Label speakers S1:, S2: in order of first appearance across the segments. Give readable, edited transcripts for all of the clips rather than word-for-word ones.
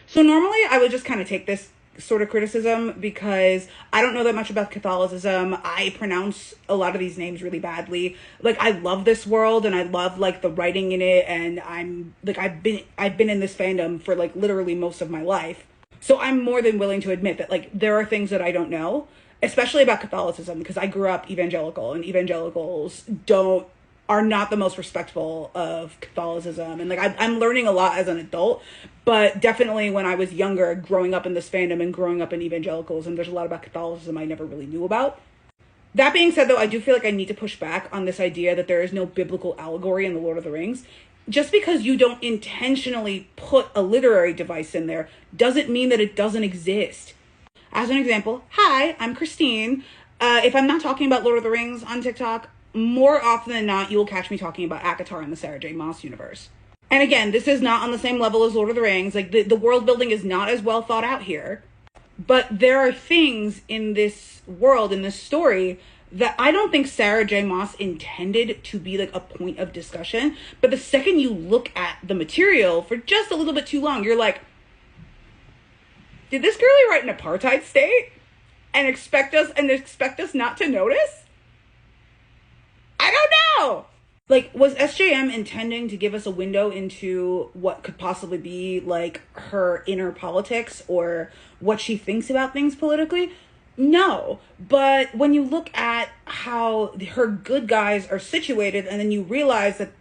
S1: So normally I would just kind of take this sort of criticism because I don't know that much about Catholicism. I pronounce a lot of these names really badly. Like, I love this world and I love like the writing in it, and I'm like I've been in this fandom for like literally most of my life. So I'm more than willing to admit that like there are things that I don't know, especially about Catholicism, because I grew up evangelical, and evangelicals don't are not the most respectful of Catholicism. And like I'm learning a lot as an adult, but definitely when I was younger, growing up in this fandom and growing up in evangelicalism, there's a lot about Catholicism I never really knew about. That being said, though, I do feel like I need to push back on this idea that there is no biblical allegory in The Lord of the Rings. Just because you don't intentionally put a literary device in there doesn't mean that it doesn't exist. As an example, hi, I'm Christine. If I'm not talking about Lord of the Rings on TikTok, more often than not, you will catch me talking about ACOTAR in the Sarah J. Maas universe. And again, this is not on the same level as Lord of the Rings. Like, the world building is not as well thought out here. But there are things in this world, in this story, that I don't think Sarah J. Maas intended to be like a point of discussion. But the second you look at the material for just a little bit too long, you're like, did this girlie write an apartheid state and expect us not to notice? I don't know. Like, was SJM intending to give us a window into what could possibly be like her inner politics or what she thinks about things politically? No. But when you look at how her good guys are situated, and then you realize that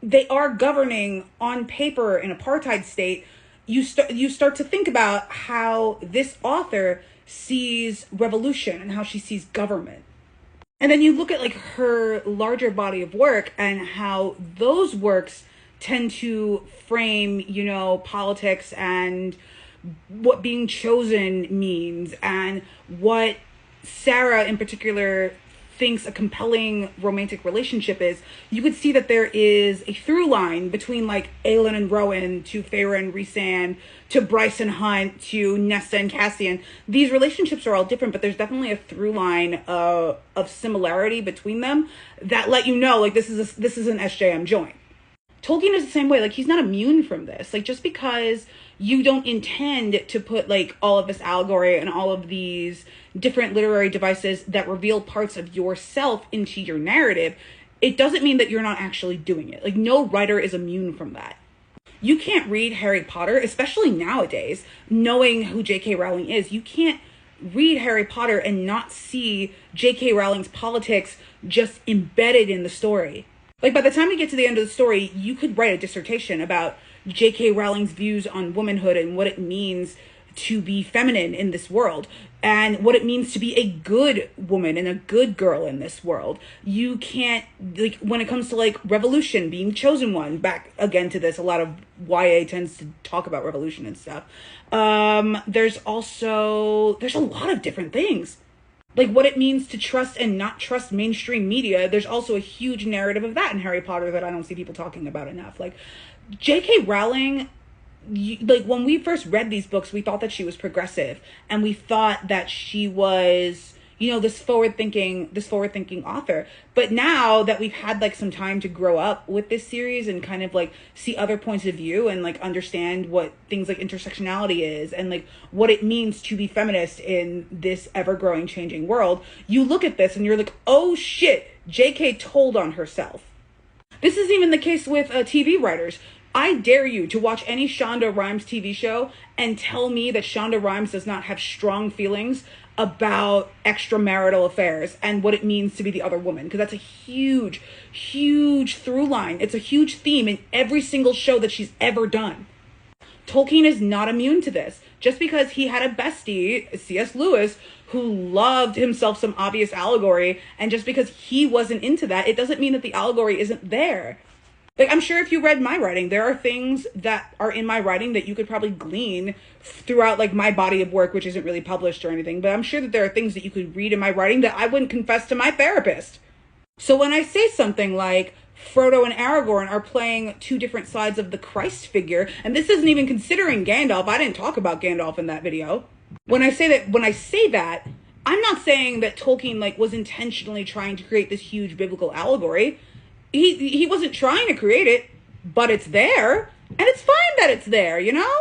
S1: they are governing on paper an apartheid state, you start to think about how this author sees revolution and how she sees government. And then you look at like her larger body of work and how those works tend to frame, you know, politics and what being chosen means, and what Sarah in particular thinks a compelling romantic relationship is. You could see that there is a through line between like Aelin and Rowan to Feyre and Rhysand to Bryce and Hunt to Nesta and Cassian. These relationships are all different, but there's definitely a through line of similarity between them that let you know like this is an SJM joint. Tolkien is the same way. Like, he's not immune from this. Like, just because you don't intend to put like all of this allegory and all of these different literary devices that reveal parts of yourself into your narrative, it doesn't mean that you're not actually doing it. Like, no writer is immune from that. You can't read Harry Potter, especially nowadays, knowing who J.K. Rowling is. You can't read Harry Potter and not see J.K. Rowling's politics just embedded in the story. Like, by the time we get to the end of the story, you could write a dissertation about J.K. Rowling's views on womanhood and what it means to be feminine in this world, and what it means to be a good woman and a good girl in this world. You can't, like, when it comes to like revolution, being chosen one, back again to this, a lot of YA tends to talk about revolution and stuff. There's a lot of different things. Like, what it means to trust and not trust mainstream media. There's also a huge narrative of that in Harry Potter that I don't see people talking about enough. Like, J.K. Rowling, like, when we first read these books, we thought that she was progressive, and we thought that she was, you know, this forward-thinking author. But now that we've had like some time to grow up with this series and kind of like see other points of view and like understand what things like intersectionality is and like what it means to be feminist in this ever-growing, changing world, you look at this and you're like, oh shit, JK told on herself. This is even the case with TV writers. I dare you to watch any Shonda Rhimes TV show and tell me that Shonda Rhimes does not have strong feelings about extramarital affairs and what it means to be the other woman, because that's a huge, huge through line. It's a huge theme in every single show that she's ever done. Tolkien is not immune to this. Just because he had a bestie, C.S. Lewis, who loved himself some obvious allegory, and just because he wasn't into that, it doesn't mean that the allegory isn't there. Like, I'm sure if you read my writing, there are things that are in my writing that you could probably glean throughout, like, my body of work, which isn't really published or anything. But I'm sure that there are things that you could read in my writing that I wouldn't confess to my therapist. So when I say something like Frodo and Aragorn are playing two different sides of the Christ figure, and this isn't even considering Gandalf. I didn't talk about Gandalf in that video. When I say that, I'm not saying that Tolkien, like, was intentionally trying to create this huge biblical allegory. He wasn't trying to create it, but it's there, and it's fine that it's there, you know?